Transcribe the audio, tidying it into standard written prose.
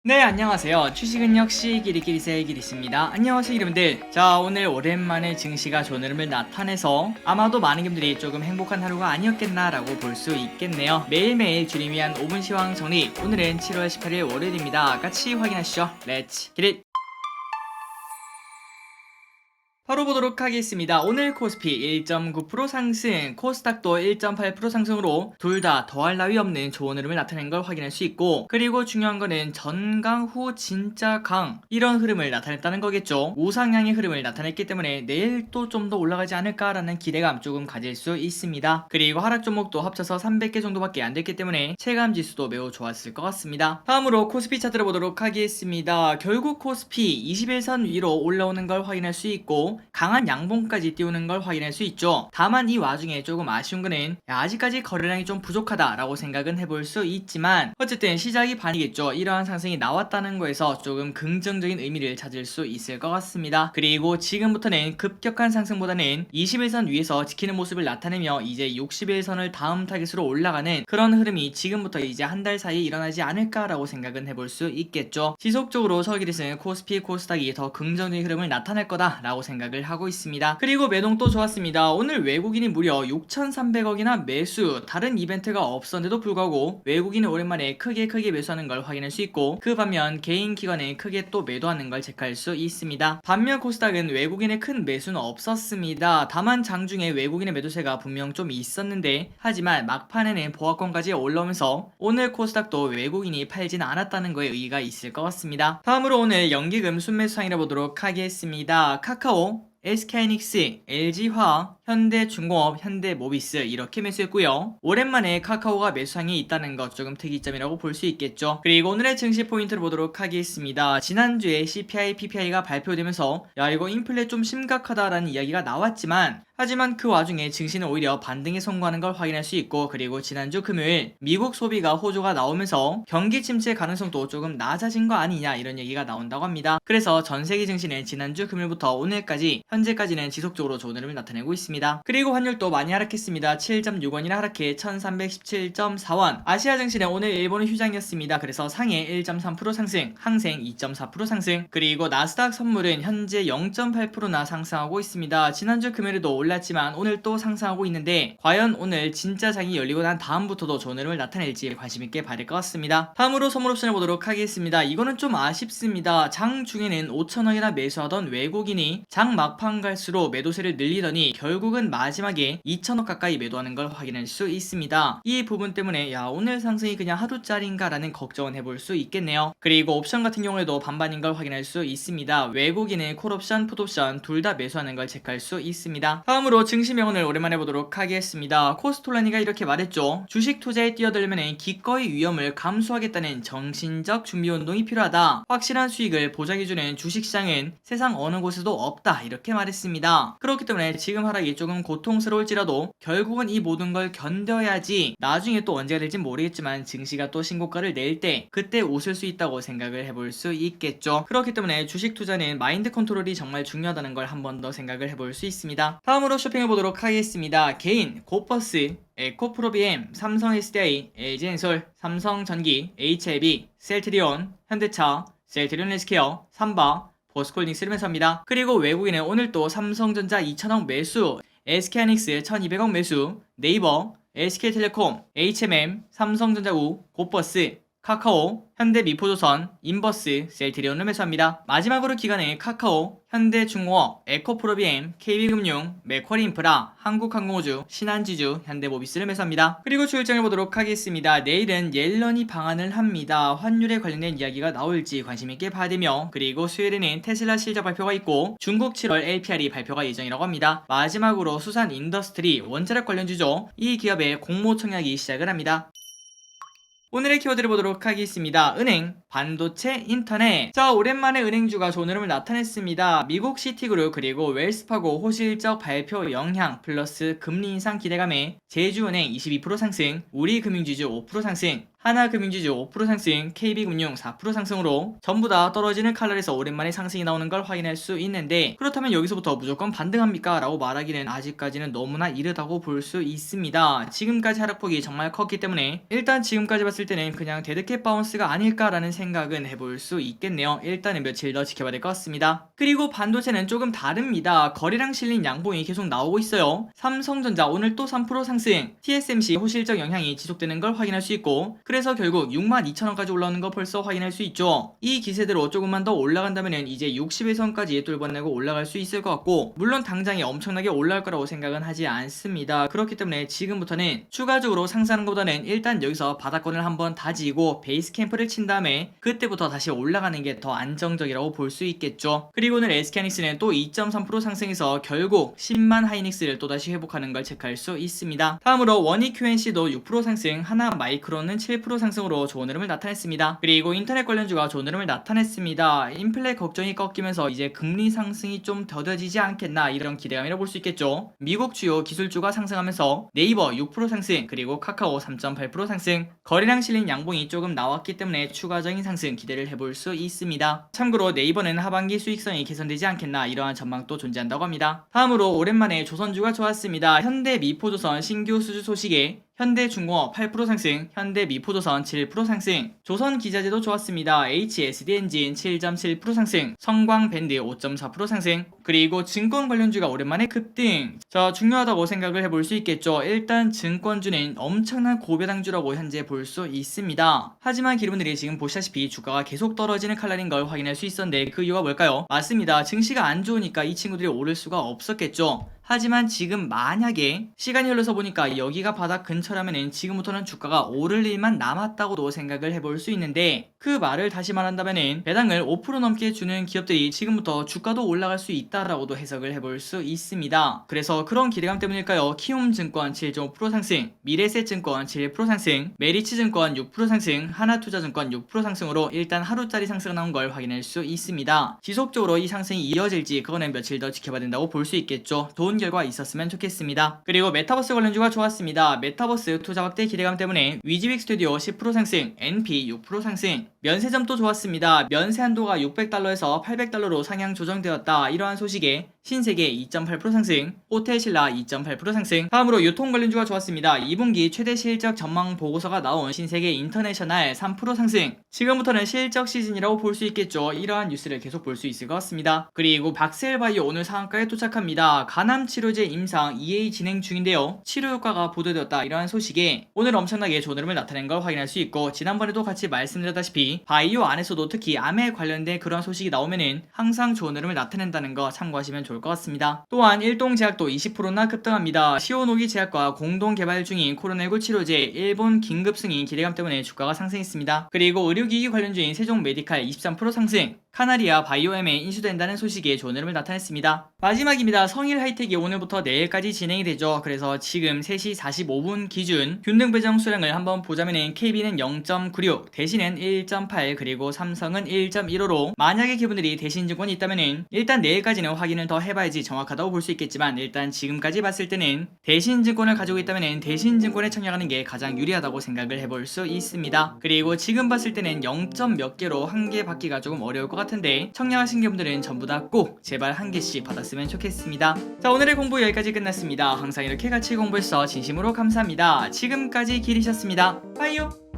네, 안녕하세요. 주식은 역시 기리기리세 기리스입니다. 안녕하세요, 여러분들. 자, 오늘 오랜만에 증시가 좋은 흐름을 나타내서 아마도 많은 분들이 조금 행복한 하루가 아니었겠나라고 볼 수 있겠네요. 매일매일 주님 위한 5분 시황 정리. 오늘은 7월 18일 월요일입니다. 같이 확인하시죠. 렛츠 기릿! 바로 보도록 하겠습니다. 오늘 코스피 1.9% 상승, 코스닥도 1.8% 상승으로 둘 다 더할 나위 없는 좋은 흐름을 나타낸 걸 확인할 수 있고, 그리고 중요한 거는 전강 후 진짜 강, 이런 흐름을 나타냈다는 거겠죠. 우상향의 흐름을 나타냈기 때문에 내일 또 좀 더 올라가지 않을까라는 기대감 조금 가질 수 있습니다. 그리고 하락 종목도 합쳐서 300개 정도밖에 안 됐기 때문에 체감 지수도 매우 좋았을 것 같습니다. 다음으로 코스피 차트를 보도록 하겠습니다. 결국 코스피 21선 위로 올라오는 걸 확인할 수 있고, 강한 양봉까지 띄우는 걸 확인할 수 있죠. 다만 이 와중에 조금 아쉬운 거는 아직까지 거래량이 좀 부족하다라고 생각은 해볼 수 있지만, 어쨌든 시작이 반이겠죠. 이러한 상승이 나왔다는 거에서 조금 긍정적인 의미를 찾을 수 있을 것 같습니다. 그리고 지금부터는 급격한 상승보다는 21선 위에서 지키는 모습을 나타내며 이제 61선을 다음 타겟으로 올라가는 그런 흐름이 지금부터 이제 한 달 사이에 일어나지 않을까라고 생각은 해볼 수 있겠죠. 지속적으로 서기리스는 코스피, 코스닥이 더 긍정적인 흐름을 나타낼 거다라고 생각을 하고 있습니다. 그리고 매동도 좋았습니다. 오늘 외국인이 무려 6,300억이나 매수, 다른 이벤트가 없었는데도 불구하고 외국인이 오랜만에 크게 매수하는 걸 확인할 수 있고, 그 반면 개인 기관에 크게 또 매도하는 걸 체크할 수 있습니다. 반면 코스닥은 외국인의 큰 매수는 없었습니다. 다만 장중에 외국인의 매도세가 분명 좀 있었는데, 하지만 막판에는 보합권까지 올라오면서 오늘 코스닥도 외국인이 팔진 않았다는 거에 의의가 있을 것 같습니다. 다음으로 오늘 연기금 순매수 상이라 보도록 하겠습니다. 카카오, SK하이닉스, LG화학, 현대중공업, 현대모비스 이렇게 매수했고요. 오랜만에 카카오가 매수상에 있다는 것 조금 특이점이라고 볼 수 있겠죠. 그리고 오늘의 증시 포인트를 보도록 하겠습니다. 지난주에 CPI, PPI가 발표되면서 야, 이거 인플레 좀 심각하다라는 이야기가 나왔지만, 하지만 그 와중에 증시는 오히려 반등에 성공하는 걸 확인할 수 있고, 그리고 지난주 금요일 미국 소비가 호조가 나오면서 경기 침체 가능성도 조금 낮아진 거 아니냐 이런 얘기가 나온다고 합니다. 그래서 전세계 증시는 지난주 금요일부터 오늘까지 현재까지는 지속적으로 좋은 흐름을 나타내고 있습니다. 그리고 환율도 많이 하락했습니다. 7.6원이나 하락해 1317.4원. 아시아 증시는 오늘 일본은 휴장이었습니다. 그래서 상해 1.3% 상승, 항생 2.4% 상승, 그리고 나스닥 선물은 현재 0.8%나 상승하고 있습니다. 지난주 금요일에도 올랐지만 오늘 또 상승하고 있는데, 과연 오늘 진짜 장이 열리고 난 다음부터도 좋은 흐름을 나타낼지 관심있게 봐야 될 것 같습니다. 다음으로 선물 옵션을 보도록 하겠습니다. 이거는 좀 아쉽습니다. 장 중에는 5천억이나 매수하던 외국인이 장 막판 갈수록 매도세를 늘리더니 결국은 마지막에 2천억 가까이 매도하는 걸 확인할 수 있습니다. 이 부분 때문에 야, 오늘 상승이 그냥 하루짜리인가 라는 걱정은 해볼 수 있겠네요. 그리고 옵션 같은 경우에도 반반인 걸 확인할 수 있습니다. 외국인은 콜옵션, 풋옵션 둘 다 매수하는 걸 체크할 수 있습니다. 다음으로 증시 명언을 오랜만에 보도록 하겠습니다. 코스톨라니가 이렇게 말했죠. 주식 투자에 뛰어들려면 기꺼이 위험을 감수하겠다는 정신적 준비운동이 필요하다. 확실한 수익을 보장해주는 주식시장은 세상 어느 곳에도 없다. 이렇게 말했습니다. 그렇기 때문에 지금 하락이 조금 고통스러울지라도 결국은 이 모든 걸 견뎌야지 나중에 또 언제가 될지 모르겠지만 증시가 또 신고가를 낼 때 그때 웃을 수 있다고 생각을 해볼 수 있겠죠. 그렇기 때문에 주식 투자는 마인드 컨트롤이 정말 중요하다는 걸 한 번 더 생각을 해볼 수 있습니다. 다음으로 쇼핑을 보도록 하겠습니다. 개인, 고버스, 에코프로비엠, 삼성 SDI, LG엔솔, 삼성전기, HLB, 셀트리온, 현대차, 셀트리온 헬스케어, 삼바, 보스코홀딩스를 매수합니다. 그리고 외국인은 오늘 또 삼성전자 2천억 매수, SK하이닉스 1200억 매수, 네이버, SK텔레콤, HMM, 삼성전자우, 고버스, 카카오, 현대미포조선, 인버스, 셀트리온을 매수합니다. 마지막으로 기간에 카카오, 현대중공업, 에코프로비엠, KB금융, 맥쿼리인프라, 한국항공우주, 신한지주, 현대모비스를 매수합니다. 그리고 주일장을 보도록 하겠습니다. 내일은 옐런이 방한을 합니다. 환율에 관련된 이야기가 나올지 관심있게 봐야 되며, 그리고 수요일에는 테슬라 실적 발표가 있고 중국 7월 LPR이 발표가 예정이라고 합니다. 마지막으로 수산인더스트리, 원자력 관련주죠. 이 기업의 공모 청약이 시작을 합니다. 오늘의 키워드를 보도록 하겠습니다. 은행, 반도체, 인터넷. 자, 오랜만에 은행주가 좋은 흐름을 나타냈습니다. 미국 시티그룹 그리고 웰스파고 호실적 발표 영향 플러스 금리 인상 기대감에 제주은행 22% 상승, 우리금융지주 5% 상승, 하나금융지주 5% 상승, KB금융 4% 상승으로 전부 다 떨어지는 칼날에서 오랜만에 상승이 나오는 걸 확인할 수 있는데, 그렇다면 여기서부터 무조건 반등합니까? 라고 말하기는 아직까지는 너무나 이르다고 볼 수 있습니다. 지금까지 하락폭이 정말 컸기 때문에 일단 지금까지 봤을 때는 그냥 데드캣 바운스가 아닐까라는 생각은 해볼 수 있겠네요. 일단은 며칠 더 지켜봐야 될 것 같습니다. 그리고 반도체는 조금 다릅니다. 거래량 실린 양봉이 계속 나오고 있어요. 삼성전자 오늘 또 3% 상승, TSMC 호실적 영향이 지속되는 걸 확인할 수 있고, 그래서 결국 62,000원까지 올라오는 거 벌써 확인할 수 있죠. 이 기세대로 조금만 더 올라간다면 이제 60일선까지 뚫어내고 올라갈 수 있을 것 같고, 물론 당장에 엄청나게 올라갈 거라고 생각은 하지 않습니다. 그렇기 때문에 지금부터는 추가적으로 상승하는 것보다는 일단 여기서 바닥권을 한번 다지고 베이스 캠프를 친 다음에 그때부터 다시 올라가는 게 더 안정적이라고 볼 수 있겠죠. 그리고 오늘 SK하이닉스는 또 2.3% 상승해서 결국 10만 하이닉스를 또다시 회복하는 걸 체크할 수 있습니다. 다음으로 원익 QNC도 6% 상승, 하나 마이크론은 7% 상승으로 좋은 흐름을 나타냈습니다. 그리고 인터넷 관련주가 좋은 흐름을 나타냈습니다. 인플레 걱정이 꺾이면서 이제 금리 상승이 좀 더뎌지지 않겠나, 이런 기대감이라고 볼 수 있겠죠. 미국 주요 기술주가 상승하면서 네이버 6% 상승, 그리고 카카오 3.8% 상승, 거래량 실린 양봉이 조금 나왔기 때문에 추가적인 상승 기대를 해볼 수 있습니다. 참고로 네이버는 하반기 수익성이 개선되지 않겠나, 이러한 전망도 존재한다고 합니다. 다음으로 오랜만에 조선주가 좋았습니다. 현대미포조선 신규 수주 소식에 현대중공업 8% 상승, 현대미포조선 7% 상승, 조선기자재도 좋았습니다. HSD엔진 7.7% 상승, 성광밴드 5.4% 상승, 그리고 증권 관련주가 오랜만에 급등. 중요하다고 생각을 해볼 수 있겠죠. 일단 증권주는 엄청난 고배당주라고 현재 볼 수 있습니다. 하지만 여러분들이 지금 보시다시피 주가가 계속 떨어지는 칼날인 걸 확인할 수 있었는데, 그 이유가 뭘까요? 맞습니다. 증시가 안 좋으니까 이 친구들이 오를 수가 없었겠죠. 하지만 지금 만약에 시간이 흘러서 보니까 여기가 바닥 근처라면은 지금부터는 주가가 오를 일만 남았다고도 생각을 해볼 수 있는데, 그 말을 다시 말한다면은 배당을 5% 넘게 주는 기업들이 지금부터 주가도 올라갈 수 있다라고도 해석을 해볼 수 있습니다. 그래서 그런 기대감 때문일까요? 키움증권 7.5% 상승, 미래에셋증권 7% 상승, 메리츠증권 6% 상승, 하나투자증권 6% 상승으로 일단 하루짜리 상승 나온 걸 확인할 수 있습니다. 지속적으로 이 상승이 이어질지 그거는 며칠 더 지켜봐야 된다고 볼 수 있겠죠. 좋은 결과 있었으면 좋겠습니다. 그리고 메타버스 관련주가 좋았습니다. 메타버스 투자 확대 기대감 때문에 위즈윅 스튜디오 10% 상승, NP 6% 상승, 면세점도 좋았습니다. 면세 한도가 600달러에서 800달러로 상향 조정되었다. 이러한 소식에 신세계 2.8% 상승, 호텔신라 2.8% 상승. 다음으로 유통 관련주가 좋았습니다. 2분기 최대 실적 전망 보고서가 나온 신세계 인터내셔널 3% 상승. 지금부터는 실적 시즌이라고 볼 수 있겠죠. 이러한 뉴스를 계속 볼 수 있을 것 같습니다. 그리고 박셀바이오 오늘 상한가에 도착합니다. 간암 치료제 임상 EA 진행 중인데요. 치료 효과가 보도되었다. 이러한 소식에 오늘 엄청나게 좋은 흐름을 나타낸 걸 확인할 수 있고, 지난번에도 같이 말씀드렸다시피 바이오 안에서도 특히 암에 관련된 그런 소식이 나오면은 항상 좋은 흐름을 나타낸다는 거 참고하시면 좋을 것 같습니다. 또한 일동제약도 20%나 급등합니다. 시오노기 제약과 공동 개발 중인 코로나19 치료제 일본 긴급 승인 기대감 때문에 주가가 상승했습니다. 그리고 의료기기 관련주인 세종메디칼 23% 상승, 카나리아 바이오엠에 인수된다는 소식에 좋은 흐름을 나타냈습니다. 마지막입니다. 성일하이텍이 오늘부터 내일까지 진행이 되죠. 그래서 지금 3시 45분 기준 균등 배정 수량을 한번 보자면은 KB는 0.96, 대신은 1.8, 그리고 삼성은 1.15로 만약에 기분들이 대신증권이 있다면은 일단 내일까지는 확인을 더 해봐야지 정확하다고 볼 수 있겠지만, 일단 지금까지 봤을 때는 대신증권을 가지고 있다면은 대신증권에 청약하는 게 가장 유리하다고 생각을 해볼 수 있습니다. 그리고 지금 봤을 때는 0. 몇 개로 한 개 받기가 조금 어려울 것 같은데, 청약하신 분들은 전부 다 꼭 제발 한 개씩 받았으면 좋겠습니다. 자, 오늘의 공부 여기까지 끝났습니다. 항상 이렇게 같이 공부해서 진심으로 감사합니다. 지금까지 길이셨습니다. 빠이요.